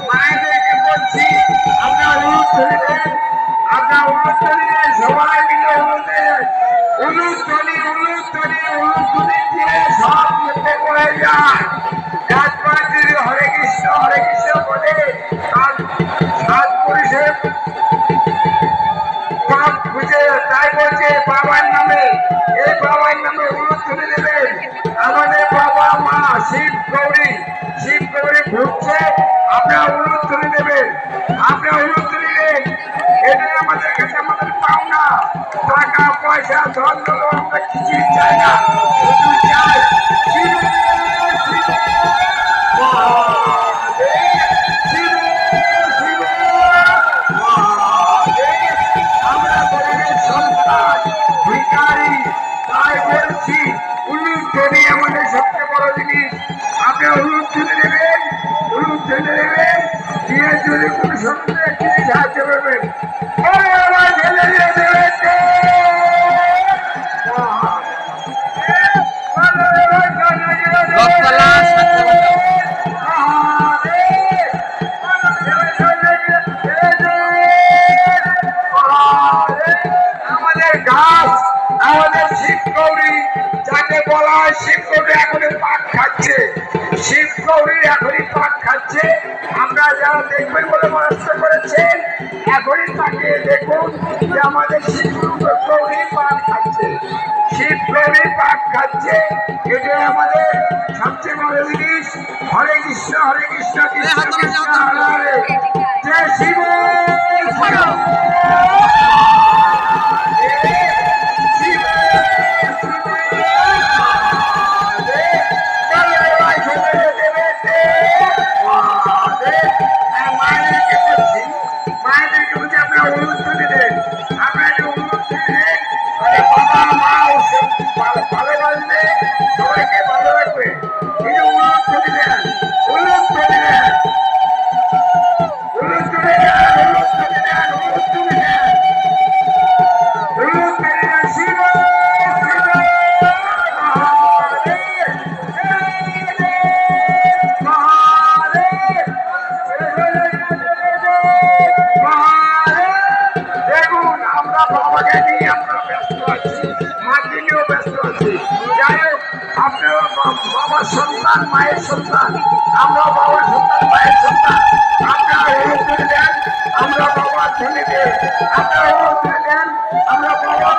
মায়েদেরকে বলছি আপনার অনুরোধ করিলেন, আপনার অনুরোধ করিলেন, সবাই মিলে অনুরোধ দিয়ে সব মুখে বলে যায়। রাজপাল যদি হরে কৃষ্ণ বলে সাত পুরুষের পাপ খুঁজে, তাই বলছে বাবার নামে, এই বাবার নামে অনুরোধ করে দেবেন। আমাদের বাবা মা শিব গৌরী ঘুরছে, আপনারা অনুরোধ করে দেবেন, আপনারা অনুরোধ করে দেবেন। এটাই আমাদের কাছে আমাদের পাওনা। টাকা পয়সা ধন দৌলত আমরা কিছুই চাই না, শুধু চাই আমরা গরিবের সন্তান, ভিখারি, তাই বলছি অনুরোধ করি, আমাদের সবচেয়ে বড় জিনিস। আপনি অনুরোধ করে দেবেন, দিয়ে যদি কোনো সমস্যা একটি সাহায্য করবেন। আমাদের গাছ, আমাদের শিব গৌরী, যাকে বলা হয় শিব গৌরী এখনই পাক খাচ্ছে, শিব গৌরী এখনই পাক খাচ্ছে। আমরা যারা দেখবেন বলে মনস্থ করেছেন, এখনই তাকে দেখুন যে আমাদের শিব গৌরী পাক খাচ্ছে, শিব গৌরী পাক খাচ্ছে। এটাই আমাদের সবচেয়ে বড় জিনিস। হরে কৃষ্ণ কৃষ্ণ কৃষ্ণ হরে হরে, জয় শিব। মায়েদেরকে বলছি আপনারা অনুরোধ করে দেন, আপনারা অনুরোধ করে দেন, বাবা মা ভালোবাসবে, সবাইকে ভালো রাখবে, এই যে অনুরোধ করে দেন, অনুরোধ করে দেন, অনুরোধ করে দেন, অনুরোধ করে দেন, অনুরোধ করে দেন, অনুরোধ করে দেন। শিব দেখুন, আমরা বাবাকে নিয়ে আমরা ব্যস্ত আছি, মাকে নিয়েও ব্যস্ত আছি। যাই হোক, আপনারা বাবার সন্তান, মায়ের সন্তান, আমরা বাবার সন্তান, মায়ের সন্তান। আপনারা অনুরোধ করে দেন, আমরা বাবার ছেলেকে, আপনারা অনুরোধ করে দেন, আমরা বাবার